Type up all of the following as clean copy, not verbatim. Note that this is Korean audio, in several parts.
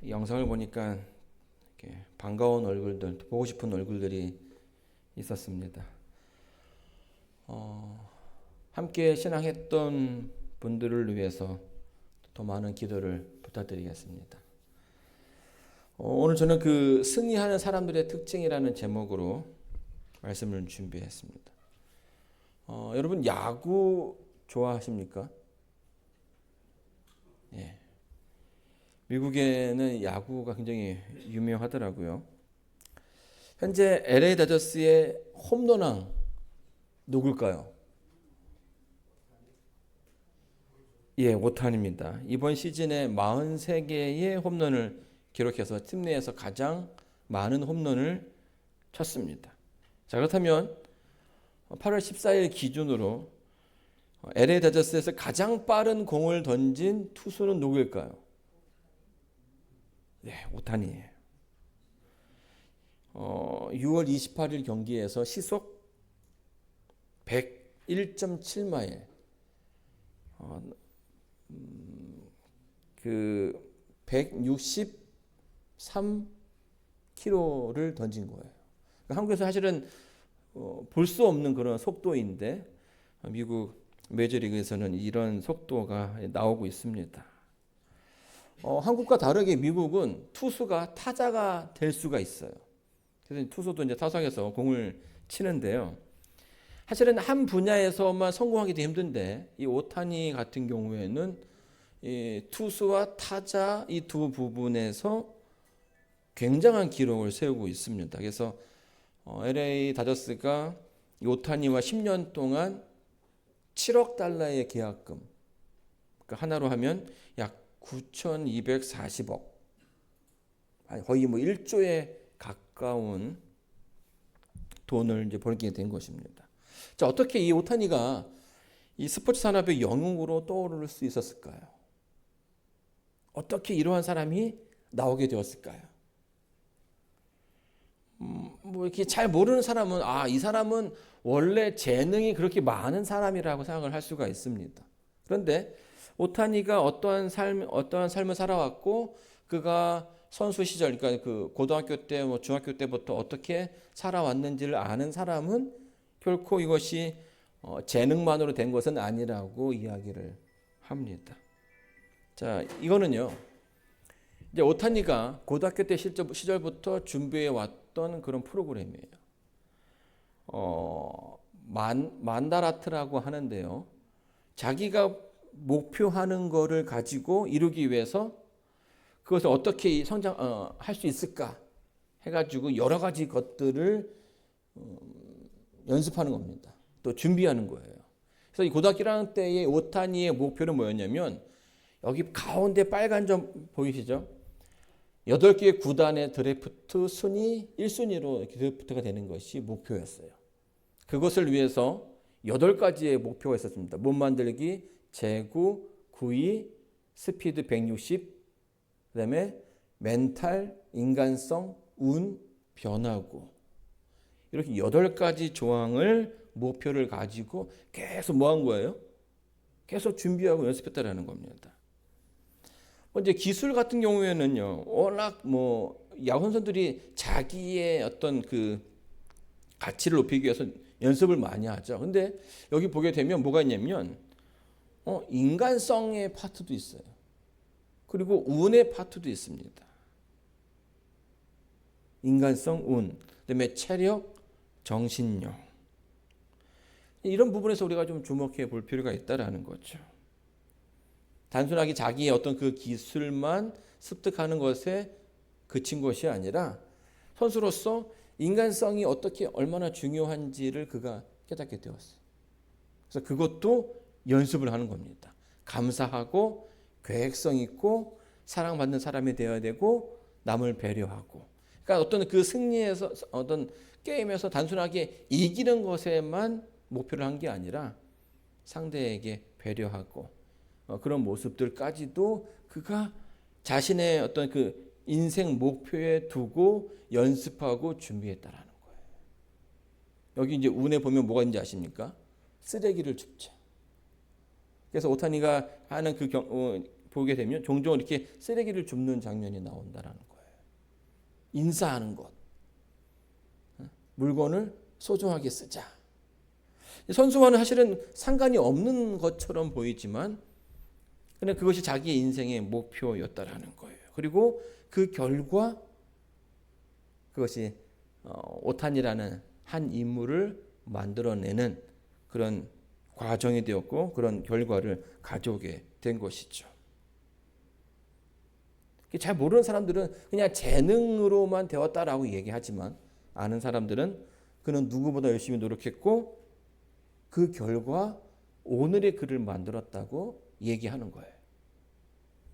영상을 보니까 이렇게 반가운 얼굴들, 보고 싶은 얼굴들이 있었습니다. 함께 신앙했던 분들을 위해서 더 많은 기도를 부탁드리겠습니다. 오늘 저는 그 승리하는 사람들의 특징이라는 제목으로 말씀을 준비했습니다. 여러분 야구 좋아하십니까? 예. 미국에는 야구가 굉장히 유명하더라고요. 현재 LA 다저스의 홈런왕 누굴까요? 예, 오타니입니다. 이번 시즌에 43개의 홈런을 기록해서 팀 내에서 가장 많은 홈런을 쳤습니다. 자, 그렇다면 8월 14일 기준으로 LA 다저스에서 가장 빠른 공을 던진 투수는 누구일까요? 네, 오타니예요. 6월 28일 경기에서 시속 101.7마일, 그 163km를 던진 거예요. 한국에서 사실은 볼 수 없는 그런 속도인데 미국 메이저리그에서는 이런 속도가 나오고 있습니다. 한국과 다르게 미국은 투수가 타자가 될 수가 있어요. 그래서 투수도 이제 타석에서 공을 치는데요. 사실은 한 분야에서만 성공하기도 힘든데 이 오타니 같은 경우에는 이 투수와 타자 이 두 부분에서 굉장한 기록을 세우고 있습니다. 그래서 LA 다저스가 이 오타니와 10년 동안 7억 달러의 계약금, 그러니까 하나로 하면 약 9,240억, 거의 뭐 1조에 가까운 돈을 이제 벌게 된 것입니다. 자, 어떻게 이 오타니가 이 스포츠 산업의 영웅으로 떠오를 수 있었을까요? 어떻게 이러한 사람이 나오게 되었을까요? 뭐 이렇게 잘 모르는 사람은 이 사람은 원래 재능이 그렇게 많은 사람이라고 생각을 할 수가 있습니다. 그런데 오타니가 어떠한 삶을 살아왔고 그가 선수 시절, 그러니까 그 고등학교 때, 뭐 중학교 때부터 어떻게 살아왔는지를 아는 사람은 결코 이것이 재능만으로 된 것은 아니라고 이야기를 합니다. 자, 이거는요. 이제 오타니가 고등학교 때 시절부터 준비해 왔던 그런 프로그램이에요. 만다라트라고 하는데요. 자기가 목표하는 거를 가지고 이루기 위해서 그것을 어떻게 할 수 있을까 해가지고 여러 가지 것들을 연습하는 겁니다. 또 준비하는 거예요. 그래서 이 고등학교 1학년 때의 오타니의 목표는 뭐였냐면 여기 가운데 빨간 점 보이시죠? 8개의 구단의 드래프트 순위 1순위로 이렇게 드래프트가 되는 것이 목표였어요. 그것을 위해서 8가지의 목표가 있었습니다. 몸 만들기, 제구, 구위, 스피드 160, 그다음에 멘탈, 인간성, 운, 변화구. 이렇게 8가지 조항을 목표를 가지고 계속 뭐 한 거예요? 계속 준비하고 연습했다라는 겁니다. 이제 기술 같은 경우에는요, 워낙 뭐 야구 선수들이 자기의 어떤 그 가치를 높이기 위해서 연습을 많이 하죠. 근데 여기 보게 되면 뭐가 있냐면 인간성의 파트도 있어요. 그리고 운의 파트도 있습니다. 인간성, 운, 그다음에 체력, 정신력. 이런 부분에서 우리가 좀 주목해 볼 필요가 있다라는 거죠. 단순하게 자기의 어떤 그 기술만 습득하는 것에 그친 것이 아니라 선수로서 인간성이 어떻게 얼마나 중요한지를 그가 깨닫게 되었어요. 그래서 그것도 연습을 하는 겁니다. 감사하고 계획성 있고 사랑받는 사람이 되어야 되고 남을 배려하고. 그러니까 어떤 그 승리에서 어떤 게임에서 단순하게 이기는 것에만 목표를 한 게 아니라 상대에게 배려하고 그런 모습들까지도 그가 자신의 어떤 그 인생 목표에 두고 연습하고 준비했다라는 거예요. 여기 이제 운에 보면 뭐가 있는지 아십니까? 쓰레기를 줍죠. 그래서 오타니가 하는 보게 되면 종종 이렇게 쓰레기를 줍는 장면이 나온다라는 거예요. 인사하는 것. 물건을 소중하게 쓰자. 선수와는 사실은 상관이 없는 것처럼 보이지만 그냥 그것이 자기의 인생의 목표였다라는 거예요. 그리고 그 결과 그것이 오탄이라는 한 인물을 만들어내는 그런 과정이 되었고 그런 결과를 가져오게 된 것이죠. 잘 모르는 사람들은 그냥 재능으로만 되었다라고 얘기하지만 아는 사람들은 그는 누구보다 열심히 노력했고 그 결과 오늘의 그를 만들었다고 얘기하는 거예요.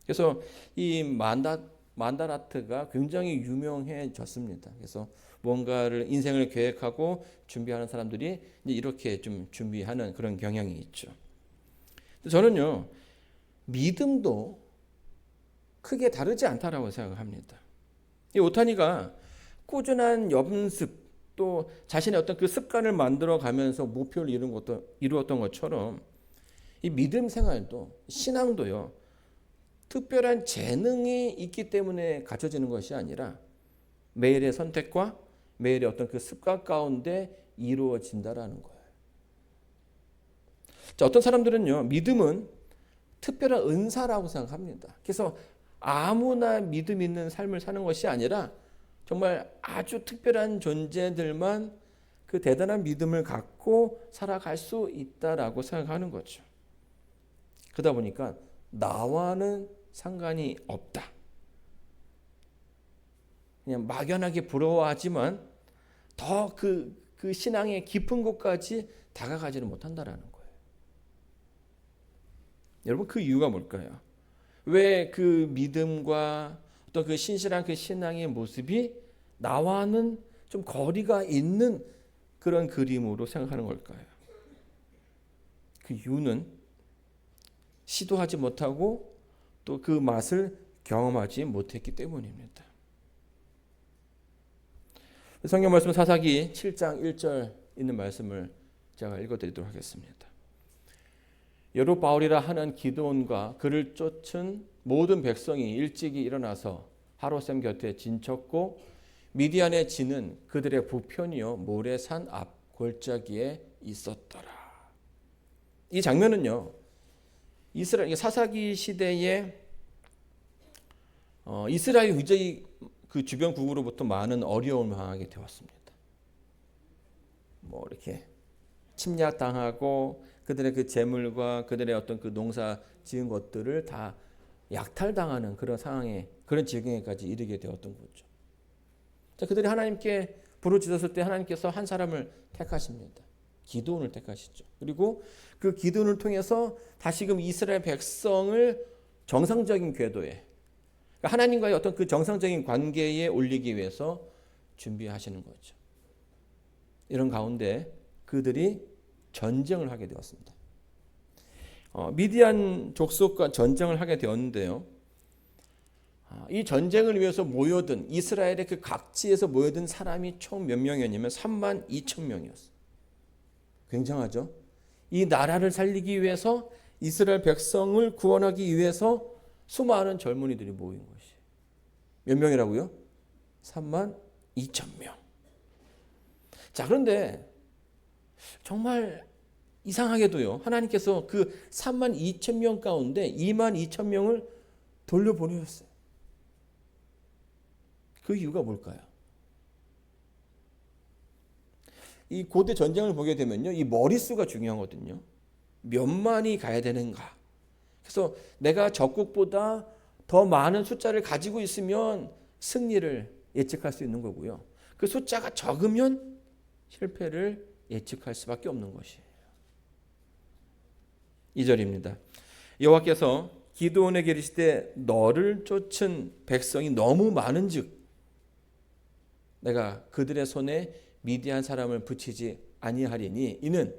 그래서 이 만달 아트가 굉장히 유명해졌습니다. 그래서 뭔가를 인생을 계획하고 준비하는 사람들이 이렇게 좀 준비하는 그런 경향이 있죠. 저는요, 믿음도 크게 다르지 않다라고 생각합니다. 이 오타니가 꾸준한 연습 또 자신의 어떤 그 습관을 만들어 가면서 목표를 이루었던 것처럼 이 믿음 생활도 신앙도요, 특별한 재능이 있기 때문에 갖춰지는 것이 아니라 매일의 선택과 매일의 어떤 그 습관 가운데 이루어진다라는 거예요. 자, 어떤 사람들은요, 믿음은 특별한 은사라고 생각합니다. 그래서 아무나 믿음 있는 삶을 사는 것이 아니라 정말 아주 특별한 존재들만 그 대단한 믿음을 갖고 살아갈 수 있다라고 생각하는 거죠. 그러다 보니까 나와는 상관이 없다. 그냥 막연하게 부러워하지만 더 그 신앙의 깊은 곳까지 다가가지는 못한다라는 거예요. 여러분 그 이유가 뭘까요? 왜 그 믿음과 어떤 그 신실한 그 신앙의 모습이 나와는 좀 거리가 있는 그런 그림으로 생각하는 걸까요? 그 이유는 시도하지 못하고 또 그 맛을 경험하지 못했기 때문입니다. 성경 말씀 사사기 7장 1절 있는 말씀을 제가 읽어드리도록 하겠습니다. 여룻바알이라 하는 기드온과 그를 쫓은 모든 백성이 일찍이 일어나서 하롯셈 곁에 진쳤고 미디안의 진은 그들의 부편이요 모레산 앞 골짜기에 있었더라. 이 장면은요, 이스라엘 사사기 시대에 이스라엘 의제의 그 주변국으로부터 많은 어려움을 당하게 되었습니다. 뭐 이렇게 침략당하고 그들의 그 재물과 그들의 어떤 그 농사 지은 것들을 다 약탈당하는 그런 상황에 그런 지경에까지 이르게 되었던 거죠. 자, 그들이 하나님께 부르짖었을 때 하나님께서 한 사람을 택하십니다. 기드온을 택하시죠. 그리고 그 기드온을 통해서 다시금 이스라엘 백성을 정상적인 궤도에 하나님과의 어떤 그 정상적인 관계에 올리기 위해서 준비하시는 거죠. 이런 가운데 그들이 전쟁을 하게 되었습니다. 미디안 족속과 전쟁을 하게 되었는데요. 이 전쟁을 위해서 모여든 이스라엘의 그 각지에서 모여든 사람이 총 몇 명이었냐면 32,000명이었어요. 굉장하죠. 이 나라를 살리기 위해서 이스라엘 백성을 구원하기 위해서 수많은 젊은이들이 모인 것이 몇 명이라고요? 32,000명. 자, 그런데 정말 이상하게도요, 하나님께서 그 32,000명 가운데 22,000명을 돌려보내셨어요. 그 이유가 뭘까요? 이 고대 전쟁을 보게 되면요, 이 머릿수가 중요하거든요. 몇만이 가야 되는가. 그래서 내가 적국보다 더 많은 숫자를 가지고 있으면 승리를 예측할 수 있는 거고요. 그 숫자가 적으면 실패를 예측할 수밖에 없는 것이에요. 2절입니다. 여호와께서 기드온에게 이르시되 너를 쫓은 백성이 너무 많은즉 내가 그들의 손에 미디안 사람을 붙이지 아니하리니 이는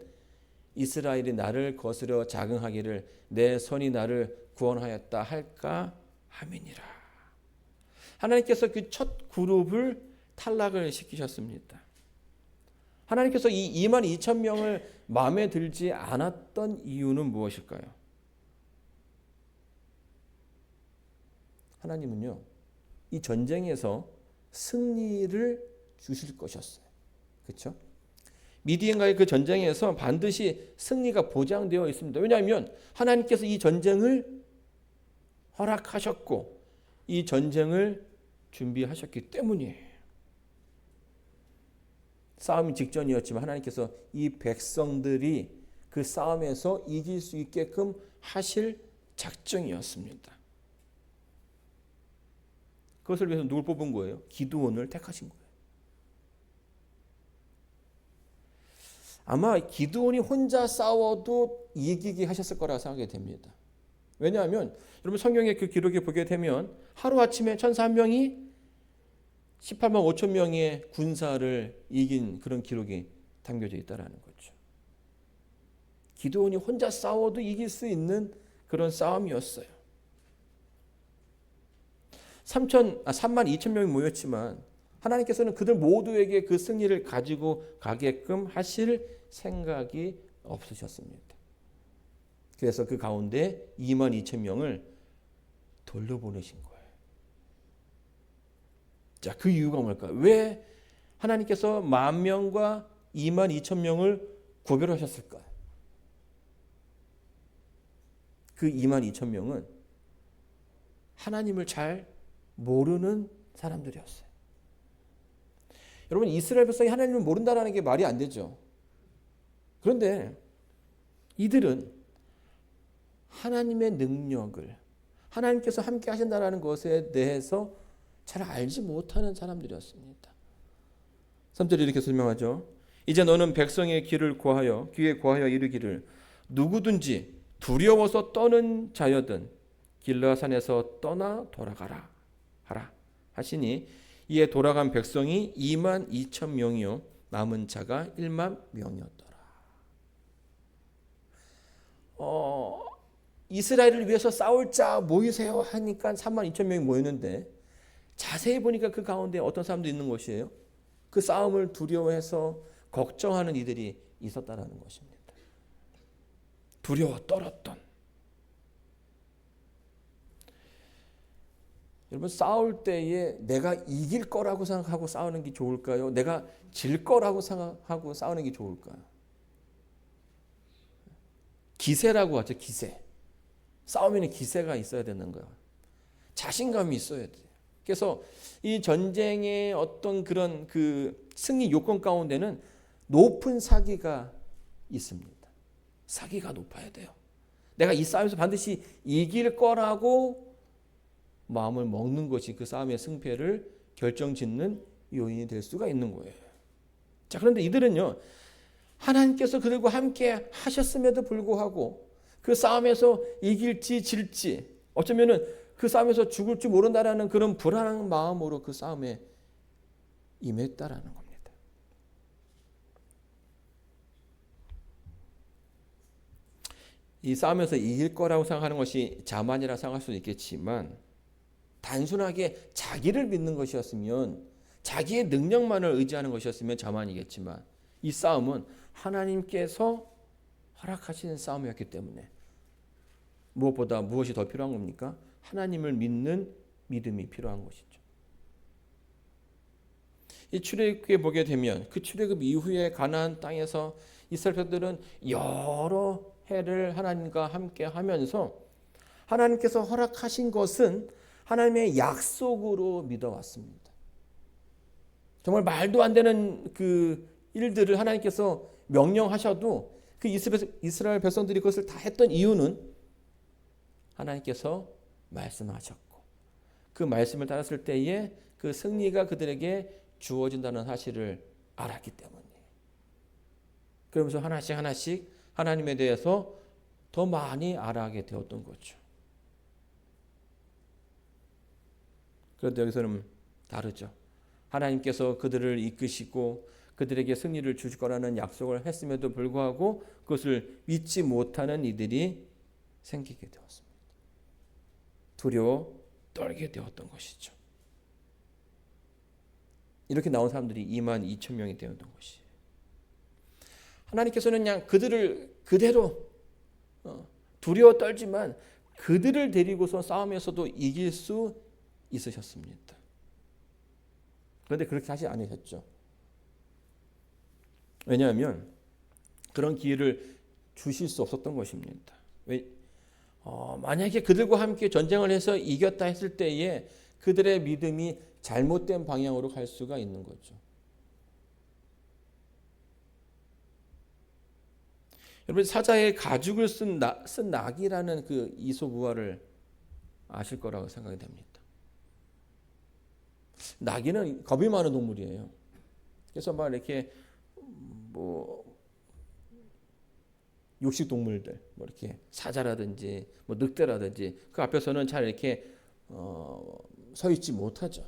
이스라엘이 나를 거스려 자긍하기를 내 손이 나를 구원하였다 할까 함이니라. 하나님께서 그 첫 그룹을 탈락을 시키셨습니다. 하나님께서 이 22,000명을 마음에 들지 않았던 이유는 무엇일까요? 하나님은요, 이 전쟁에서 승리를 주실 것이었어요. 그렇죠? 미디안과의 그 전쟁에서 반드시 승리가 보장되어 있습니다. 왜냐하면 하나님께서 이 전쟁을 허락하셨고 이 전쟁을 준비하셨기 때문이에요. 싸움이 직전이었지만 하나님께서 이 백성들이 그 싸움에서 이길 수 있게끔 하실 작정이었습니다. 그것을 위해서 누굴 뽑은 거예요? 기드온을 택하신 거예요. 아마 기드온이 혼자 싸워도 이기게 하셨을 거라고 생각이 됩니다. 왜냐하면 여러분 성경의 그 기록에 보게 되면 하루아침에 천사 한 명이 18만 5천 명의 군사를 이긴 그런 기록이 담겨져 있다는 거죠. 기드온이 혼자 싸워도 이길 수 있는 그런 싸움이었어요. 3만 2천 명이 모였지만 하나님께서는 그들 모두에게 그 승리를 가지고 가게끔 하실 생각이 없으셨습니다. 그래서 그 가운데 2만 2천 명을 돌려보내신 거예요. 자, 그 이유가 뭘까요? 왜 하나님께서 10,000명과 2만 2천 명을 구별하셨을까요? 그 2만 2천 명은 하나님을 잘 모르는 사람들이었어요. 여러분, 이스라엘 백성이 하나님을 모른다는 게 말이 안 되죠. 그런데 이들은 하나님의 능력을, 하나님께서 함께 하신다는 것에 대해서 잘 알지 못하는 사람들이었습니다. 3절에 이렇게 설명하죠. 이제 너는 백성의 귀에 구하여 이르기를 누구든지 두려워서 떠는 자여든 길라산에서 떠나 돌아가라 하라 하시니 이에 돌아간 백성이 2만 2천 명이요 남은 자가 1만 명이었더라. 이스라엘을 위해서 싸울 자 모이세요 하니까 3만 2천 명이 모였는데 자세히 보니까 그 가운데 어떤 사람도 있는 것이에요. 그 싸움을 두려워해서 걱정하는 이들이 있었다라는 것입니다. 두려워 떨었던. 여러분, 싸울 때에 내가 이길 거라고 생각하고 싸우는 게 좋을까요? 내가 질 거라고 생각하고 싸우는 게 좋을까요? 기세라고 하죠. 기세. 싸움에는 기세가 있어야 되는 거예요. 자신감이 있어야 돼요. 그래서 이 전쟁의 어떤 그런 그 승리 요건 가운데는 높은 사기가 있습니다. 사기가 높아야 돼요. 내가 이 싸움에서 반드시 이길 거라고 마음을 먹는 것이 그 싸움의 승패를 결정짓는 요인이 될 수가 있는 거예요. 자, 그런데 이들은요, 하나님께서 그들과 함께 하셨음에도 불구하고 그 싸움에서 이길지 질지, 어쩌면은 그 싸움에서 죽을지 모른다라는 그런 불안한 마음으로 그 싸움에 임했다라는 겁니다. 이 싸움에서 이길 거라고 생각하는 것이 자만이라 생각할 수도 있겠지만 단순하게 자기를 믿는 것이었으면, 자기의 능력만을 의지하는 것이었으면 자만이겠지만 이 싸움은 하나님께서 허락하시는 싸움이었기 때문에 무엇보다 무엇이 더 필요한 겁니까? 하나님을 믿는 믿음이 필요한 것이죠. 이 출애굽기에 보게 되면 그 출애굽 이후에 가나안 땅에서 이스라엘 백성들은 여러 해를 하나님과 함께 하면서 하나님께서 허락하신 것은 하나님의 약속으로 믿어왔습니다. 정말 말도 안 되는 그 일들을 하나님께서 명령하셔도 그 이스라엘 백성들이 그것을 다 했던 이유는 하나님께서 말씀하셨고 그 말씀을 따랐을 때에 그 승리가 그들에게 주어진다는 사실을 알았기 때문이에요. 그러면서 하나씩 하나님에 대해서 더 많이 알아가게 되었던 거죠. 그런데 여기서는 다르죠. 하나님께서 그들을 이끄시고 그들에게 승리를 주실 거라는 약속을 했음에도 불구하고 그것을 믿지 못하는 이들이 생기게 되었습니다. 두려워 떨게 되었던 것이죠. 이렇게 나온 사람들이 2만 2천 명이 되었던 것이에요. 하나님께서는 그냥 그들을 그대로 두려워 떨지만 그들을 데리고서 싸움에서도 이길 수 있으셨습니다. 그런데 그렇게 하지 않으셨죠. 왜냐하면 그런 기회를 주실 수 없었던 것입니다. 만약에 그들과 함께 전쟁을 해서 이겼다 했을 때에 그들의 믿음이 잘못된 방향으로 갈 수가 있는 거죠. 여러분, 사자의 가죽을 쓴 낙이라는 그 이솝우화를 아실 거라고 생각이 됩니다. 낙이는 겁이 많은 동물이에요. 그래서 막 이렇게 뭐 육식 동물들, 뭐 이렇게 사자라든지 뭐 늑대라든지 그 앞에서는 잘 이렇게 서 있지 못하죠.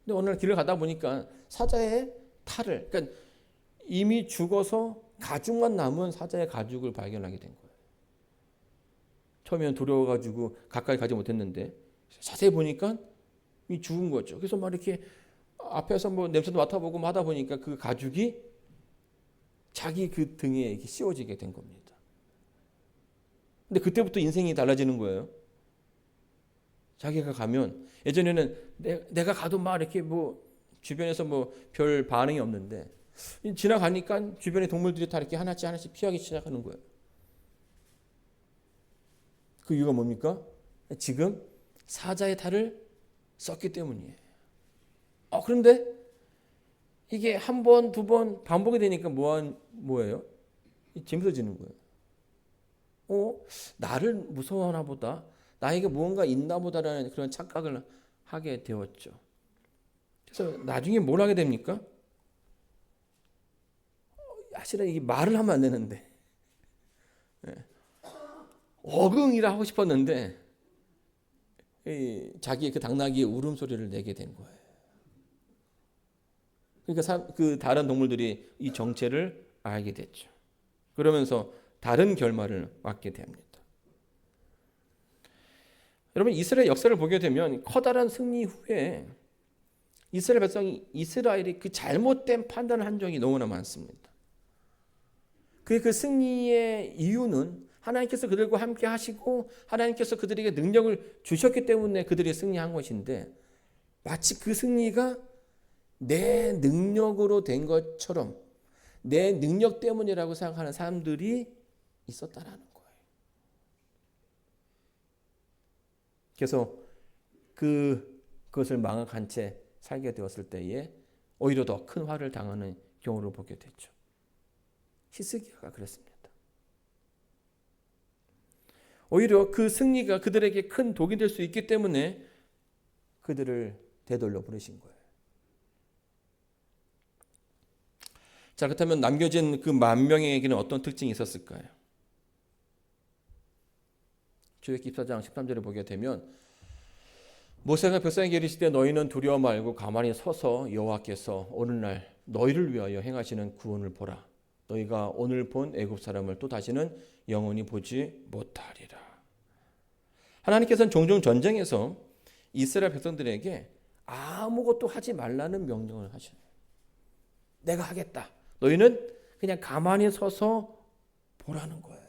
근데 어느 날 길을 가다 보니까 사자의 탈을, 그러니까 이미 죽어서 가죽만 남은 사자의 가죽을 발견하게 된 거예요. 처음에는 두려워가지고 가까이 가지 못했는데 자세히 보니까 이 죽은 거죠. 그래서 막 이렇게 앞에서 뭐 냄새도 맡아보고 하다 보니까 그 가죽이 자기 그 등에 이렇게 씌워지게 된 겁니다. 근데 그때부터 인생이 달라지는 거예요. 자기가 가면 예전에는 내가 가도 막 이렇게 뭐 주변에서 뭐 별 반응이 없는데 지나가니까 주변의 동물들이 다 이렇게 하나씩 피하기 시작하는 거예요. 그 이유가 뭡니까? 지금 사자의 탈을 썼기 때문이에요. 그런데 이게 한 번, 두 번 반복이 되니까 뭐예요? 재밌어지는 거예요. 나를 무서워하나 보다. 나에게 무언가 있나 보다라는 그런 착각을 하게 되었죠. 그래서 나중에 뭘 하게 됩니까? 사실은 이게 말을 하면 안 되는데 어흥이라 하고 싶었는데 자기의 그 당나귀의 울음소리를 내게 된 거예요. 그러니까 그 다른 동물들이 이 정체를 알게 됐죠. 그러면서 다른 결말을 맞게 됩니다. 여러분, 이스라엘 역사를 보게 되면 커다란 승리 후에 이스라엘 백성이 이스라엘이 그 잘못된 판단을 한 적이 너무나 많습니다. 그 승리의 이유는 하나님께서 그들과 함께 하시고 하나님께서 그들에게 능력을 주셨기 때문에 그들이 승리한 것인데 마치 그 승리가 내 능력으로 된 것처럼 내 능력 때문이라고 생각하는 사람들이 있었다라는 거예요. 그래서 그것을 망각한 채 살게 되었을 때에 오히려 더 큰 화를 당하는 경우를 보게 됐죠. 히스기야가 그랬습니다. 오히려 그 승리가 그들에게 큰 독이 될 수 있기 때문에 그들을 되돌려 부르신 거예요. 자, 그렇다면 남겨진 그 10,000명에게는 어떤 특징이 있었을까요? 출애굽기 14장 13절을 보게 되면 모세가 백성에게 이르시되 너희는 두려워 말고 가만히 서서 여호와께서 오늘날 너희를 위하여 행하시는 구원을 보라. 너희가 오늘 본 애굽 사람을 또 다시는 영원히 보지 못하리라. 하나님께서는 종종 전쟁에서 이스라엘 백성들에게 아무것도 하지 말라는 명령을 하셔요. 내가 하겠다. 너희는 그냥 가만히 서서 보라는 거예요.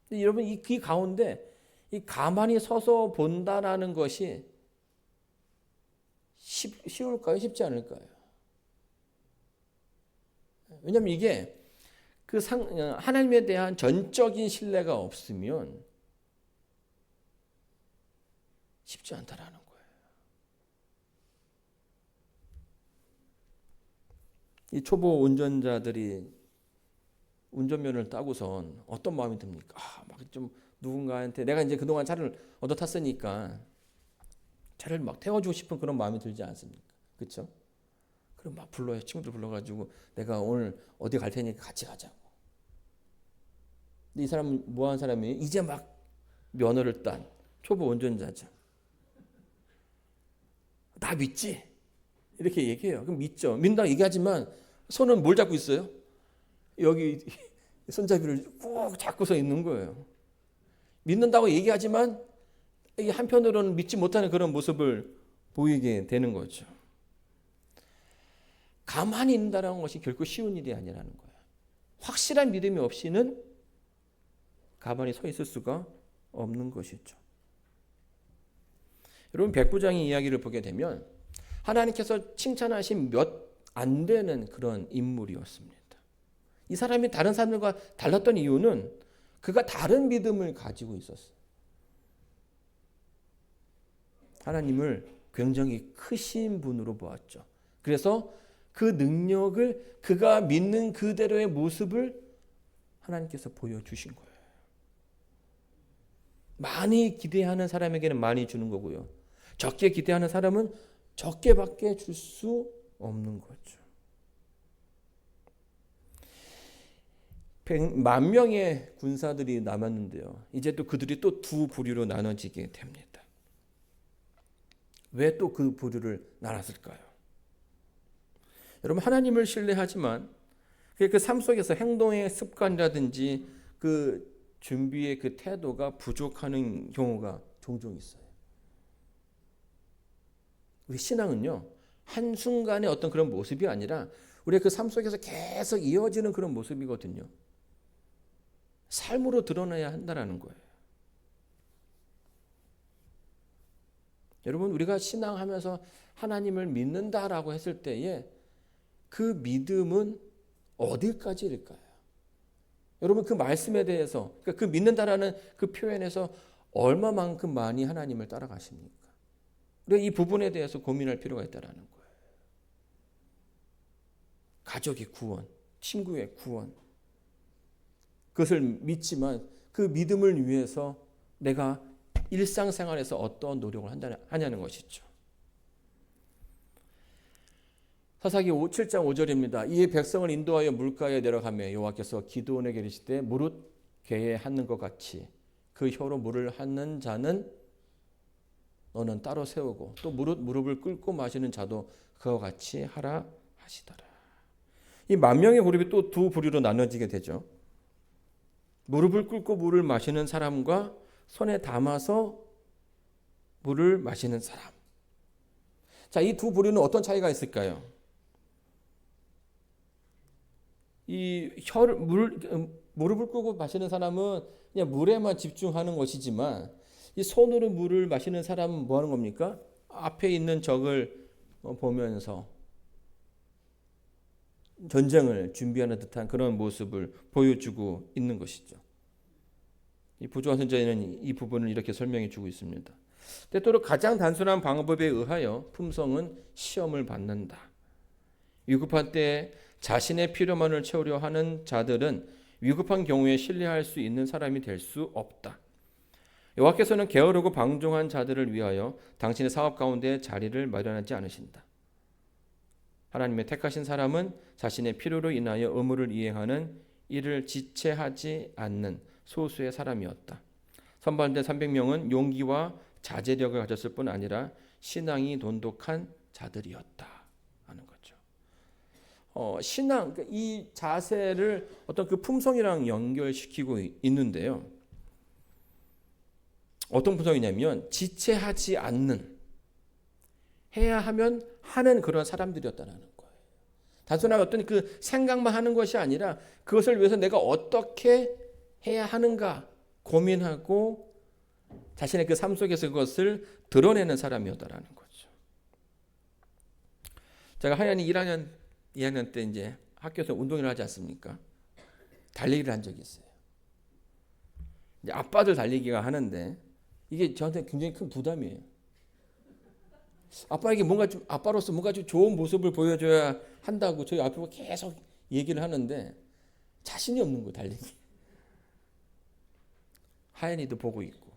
근데 여러분, 이 가운데 이 가만히 서서 본다라는 것이 쉬울까요? 쉽지 않을까요? 왜냐하면 이게 하나님에 대한 전적인 신뢰가 없으면 쉽지 않다라는 거예요. 이 초보 운전자들이 운전면허를 따고선 어떤 마음이 듭니까? 막 좀 누군가한테 내가 이제 그동안 차를 얻어 탔으니까 차를 막 태워주고 싶은 그런 마음이 들지 않습니까? 그렇죠? 그럼 막 불러요. 친구들 불러가지고 내가 오늘 어디 갈 테니까 같이 가자고. 근데 이 사람은 뭐 하는 사람이에요? 이제 막 면허를 딴 초보 운전자죠. 나 믿지? 이렇게 얘기해요. 그럼 믿죠. 믿는다고 얘기하지만 손은 뭘 잡고 있어요? 여기 손잡이를 꾹 잡고서 있는 거예요. 믿는다고 얘기하지만 한편으로는 믿지 못하는 그런 모습을 보이게 되는 거죠. 가만히 있는다는 것이 결코 쉬운 일이 아니라는 거예요. 확실한 믿음이 없이는 가만히 서 있을 수가 없는 것이죠. 여러분 백부장의 이야기를 보게 되면 하나님께서 칭찬하신 몇 안 되는 그런 인물이었습니다. 이 사람이 다른 사람들과 달랐던 이유는 그가 다른 믿음을 가지고 있었어요. 하나님을 굉장히 크신 분으로 보았죠. 그래서 그 능력을 그가 믿는 그대로의 모습을 하나님께서 보여주신 거예요. 많이 기대하는 사람에게는 많이 주는 거고요. 적게 기대하는 사람은 적게밖에 줄 수 없는 거죠. 100만 명의 군사들이 남았는데요. 이제 또 그들이 또 두 부류로 나눠지게 됩니다. 왜 또 그 부류를 나눴을까요? 여러분 하나님을 신뢰하지만 그 삶 속에서 행동의 습관이라든지 그 준비의 그 태도가 부족하는 경우가 종종 있어요. 우리 신앙은요. 한순간의 어떤 그런 모습이 아니라 우리의 그 삶 속에서 계속 이어지는 그런 모습이거든요. 삶으로 드러나야 한다는 거예요. 여러분 우리가 신앙하면서 하나님을 믿는다라고 했을 때에 그 믿음은 어디까지일까요? 여러분 그 말씀에 대해서 그러니까 그 믿는다라는 그 표현에서 얼마만큼 많이 하나님을 따라가십니까? 우리가 이 부분에 대해서 고민할 필요가 있다는 거예요. 가족의 구원, 친구의 구원 그것을 믿지만 그 믿음을 위해서 내가 일상생활에서 어떤 노력을 하냐는 것이죠. 사사기 7장 5절입니다. 이에 백성을 인도하여 물가에 내려가며 여호와께서 기드온에게 이르시되 무릇 개에 핥는 것 같이 그 혀로 물을 핥는 자는 너는 따로 세우고 또 무릎을 꿇고 마시는 자도 그와 같이 하라 하시더라. 이 만 명의 그룹이 또 두 부류로 나눠지게 되죠. 무릎을 꿇고 물을 마시는 사람과 손에 담아서 물을 마시는 사람. 자, 이 두 부류는 어떤 차이가 있을까요? 이 무릎을 꿇고 마시는 사람은 그냥 물에만 집중하는 것이지만 이 손으로 물을 마시는 사람은 뭐 하는 겁니까? 앞에 있는 적을 보면서 전쟁을 준비하는 듯한 그런 모습을 보여주고 있는 것이죠. 이 부조한 선자에는 이 부분을 이렇게 설명해 주고 있습니다. 때때로 가장 단순한 방법에 의하여 품성은 시험을 받는다. 위급한 때 자신의 필요만을 채우려 하는 자들은 위급한 경우에 신뢰할 수 있는 사람이 될 수 없다. 여호와께서는 게으르고 방종한 자들을 위하여 당신의 사업 가운데 자리를 마련하지 않으신다. 하나님의 택하신 사람은 자신의 필요로 인하여 의무를 이행하는 이를 지체하지 않는 소수의 사람이었다. 선발된 300명은 용기와 자제력을 가졌을 뿐 아니라 신앙이 돈독한 자들이었다 하는 거죠. 신앙, 이 자세를 어떤 그 품성이랑 연결시키고 있는데요. 어떤 품성이냐면 지체하지 않는, 해야 하면 하는 그런 사람들이었다는 거예요. 단순한 어떤 그 생각만 하는 것이 아니라 그것을 위해서 내가 어떻게 해야 하는가 고민하고 자신의 그 삶 속에서 그것을 드러내는 사람이었다라는 거죠. 제가 하얀이 1학년, 2학년 때 이제 학교에서 운동을 하지 않습니까? 달리기를 한 적이 있어요. 이제 아빠들 달리기가 하는데 이게 저한테 굉장히 큰 부담이에요. 아빠에게 아빠로서 뭔가 좀 좋은 모습을 보여줘야 한다고 저희 앞으로 계속 얘기를 하는데 자신이 없는 거예요, 달리기. 하연이도 보고 있고,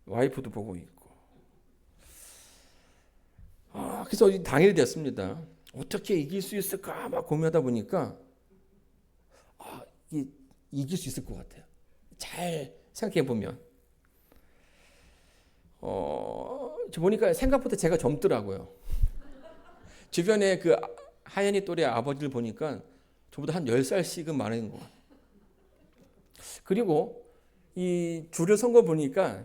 와이프도 보고 있고. 그래서 당일이 됐습니다. 어떻게 이길 수 있을까 막 고민하다 보니까 이길 수 있을 것 같아요. 잘 생각해 보면. 보니까 생각보다 제가 젊더라고요. 주변에 그 하연이 또래 아버지를 보니까 저보다 한 10살씩은 많은 거. 그리고 이 줄을 선 거 보니까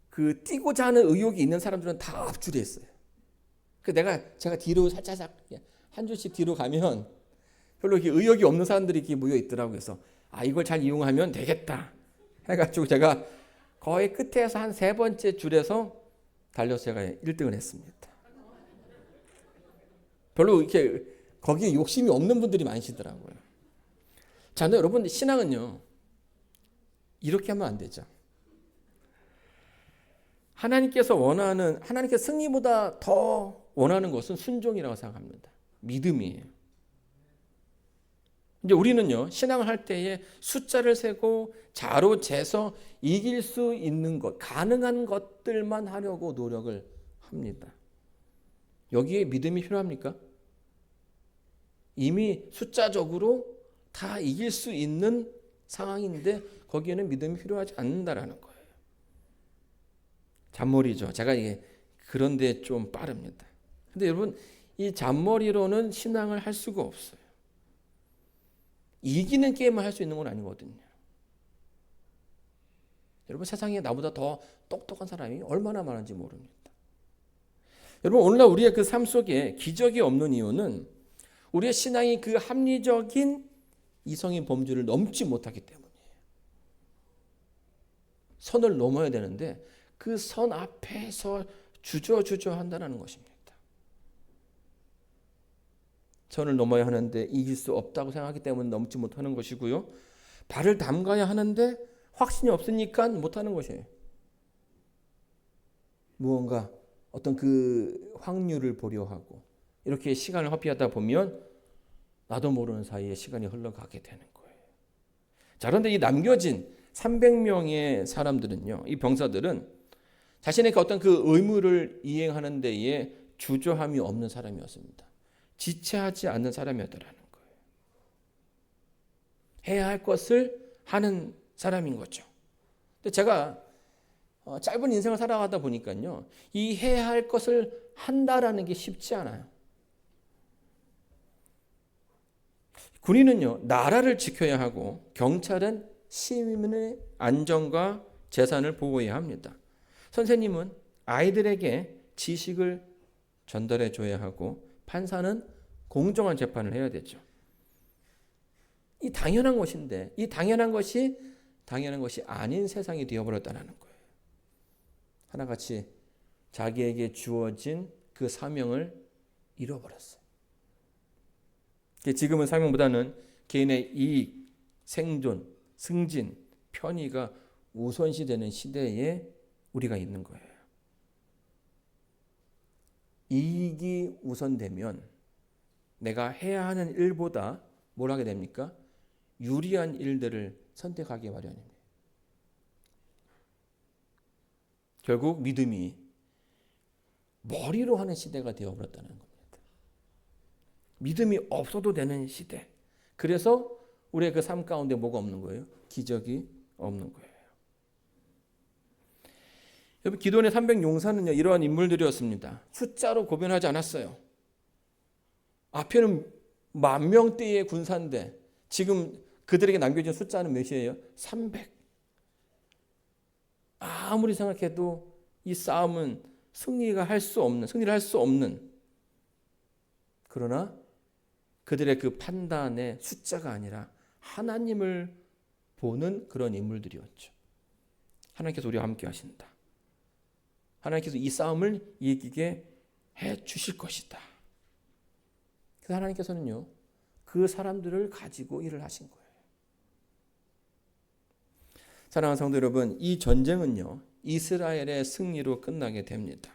그 뛰고자 하는 의욕이 있는 사람들은 다 앞줄에 있어요. 제가 뒤로 살짝 한 줄씩 뒤로 가면 별로 이렇게 의욕이 없는 사람들이 이렇게 모여 있더라고요. 그래서 이걸 잘 이용하면 되겠다 해가지고 제가 거의 끝에서 한 세 번째 줄에서 달려서 제가 1등을 했습니다. 별로 이렇게 거기에 욕심이 없는 분들이 많으시더라고요. 자, 근데 여러분 신앙은요 이렇게 하면 안 되죠. 하나님께서 승리보다 더 원하는 것은 순종이라고 생각합니다. 믿음이에요. 이제 우리는요 신앙을 할 때에 숫자를 세고 자로 재서 이길 수 있는 것, 가능한 것들만 하려고 노력을 합니다. 여기에 믿음이 필요합니까? 이미 숫자적으로 다 이길 수 있는 상황인데 거기에는 믿음이 필요하지 않는다라는 거예요. 잔머리죠. 제가 이게 그런데 좀 빠릅니다. 근데 여러분 이 잔머리로는 신앙을 할 수가 없어요. 이기는 게임을 할 수 있는 건 아니거든요. 여러분 세상에 나보다 더 똑똑한 사람이 얼마나 많은지 모릅니다. 여러분 오늘날 우리의 그 삶 속에 기적이 없는 이유는 우리의 신앙이 그 합리적인 이성의 범주를 넘지 못하기 때문이에요. 선을 넘어야 되는데 그 선 앞에서 주저주저 한다는 것입니다. 선을 넘어야 하는데 이길 수 없다고 생각하기 때문에 넘지 못하는 것이고요. 발을 담가야 하는데 확신이 없으니까 못하는 것이에요. 무언가 어떤 그 확률을 보려 하고 이렇게 시간을 허비하다 보면 나도 모르는 사이에 시간이 흘러가게 되는 거예요. 자, 그런데 이 남겨진 300명의 사람들은요, 이 병사들은 자신의 어떤 그 의무를 이행하는 데에 주저함이 없는 사람이었습니다. 지체하지 않는 사람이었다라는 거예요. 해야 할 것을 하는 사람인 거죠. 근데 제가 짧은 인생을 살아가다 보니까요, 이 해야 할 것을 한다라는 게 쉽지 않아요. 군인은요, 나라를 지켜야 하고 경찰은 시민의 안전과 재산을 보호해야 합니다. 선생님은 아이들에게 지식을 전달해 줘야 하고 판사는 공정한 재판을 해야 되죠. 이 당연한 것인데 이 당연한 것이 아닌 세상이 되어버렸다는 거예요. 하나같이 자기에게 주어진 그 사명을 잃어버렸어요. 지금은 사명보다는 개인의 이익, 생존, 승진, 편의가 우선시되는 시대에 우리가 있는 거예요. 이익이 우선되면 내가 해야 하는 일보다 뭘 하게 됩니까? 유리한 일들을 선택하기 마련입니다. 결국 믿음이 머리로 하는 시대가 되어버렸다는 겁니다. 믿음이 없어도 되는 시대. 그래서 우리의 그 삶 가운데 뭐가 없는 거예요? 기적이 없는 거예요. 여러분 기도원의 300용사는요 이러한 인물들이었습니다. 숫자로 고변하지 않았어요. 앞에는 10,000명대의 군사인데 지금 그들에게 남겨진 숫자는 몇이에요? 300. 아무리 생각해도 이 싸움은 승리를 할 수 없는 그러나 그들의 그 판단의 숫자가 아니라 하나님을 보는 그런 인물들이었죠. 하나님께서 우리와 함께 하신다. 하나님께서 이 싸움을 이기게 해 주실 것이다. 그래서 하나님께서는요, 그 사람들을 가지고 일을 하신 거예요. 사랑하는 성도 여러분, 이 전쟁은요, 이스라엘의 승리로 끝나게 됩니다.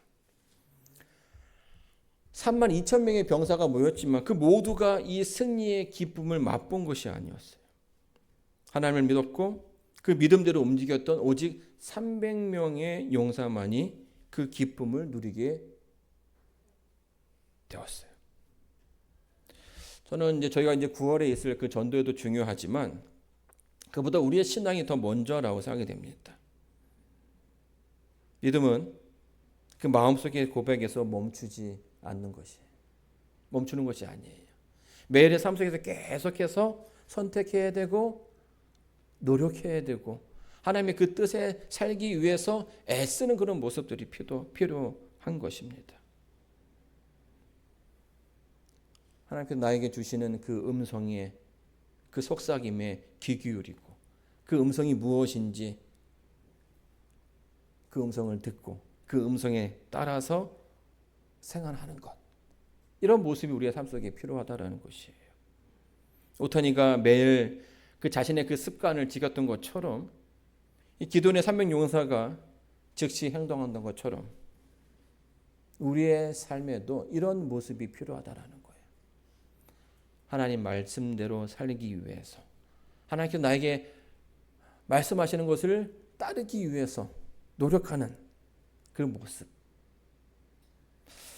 32,000명의 병사가 모였지만 그 모두가 이 승리의 기쁨을 맛본 것이 아니었어요. 하나님을 믿었고 그 믿음대로 움직였던 오직 300명의 용사만이 그 기쁨을 누리게 되었어요. 저는 이제 저희가 이제 9월에 있을 그 전도회도 중요하지만 그보다 우리의 신앙이 더 먼저라고 생각이 됩니다. 믿음은 그 마음속의 고백에서 멈추지 않는 것이에요. 멈추는 것이 아니에요. 매일의 삶 속에서 계속해서 선택해야 되고 노력해야 되고 하나님의 그 뜻에 살기 위해서 애쓰는 그런 모습들이 필요한 것입니다. 하나님께서 나에게 주시는 그 음성에 그 속삭임에 귀 기울이고 그 음성이 무엇인지 그 음성을 듣고 그 음성에 따라서 생활하는 것. 이런 모습이 우리의 삶 속에 필요하다라는 것이에요. 오타니가 매일 그 자신의 그 습관을 지켰던 것처럼 이 기도원의 300용사가 즉시 행동한던 것처럼 우리의 삶에도 이런 모습이 필요하다라는 거예요. 하나님 말씀대로 살기 위해서, 하나님께서 나에게 말씀하시는 것을 따르기 위해서 노력하는 그 모습.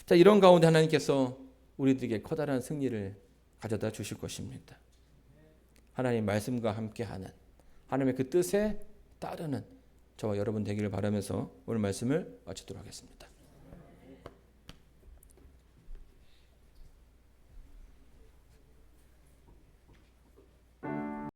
자, 이런 가운데 하나님께서 우리들에게 커다란 승리를 가져다 주실 것입니다. 하나님 말씀과 함께하는, 하나님의 그 뜻에 따르는 저와 여러분 되기를 바라면서 오늘 말씀을 마치도록 하겠습니다.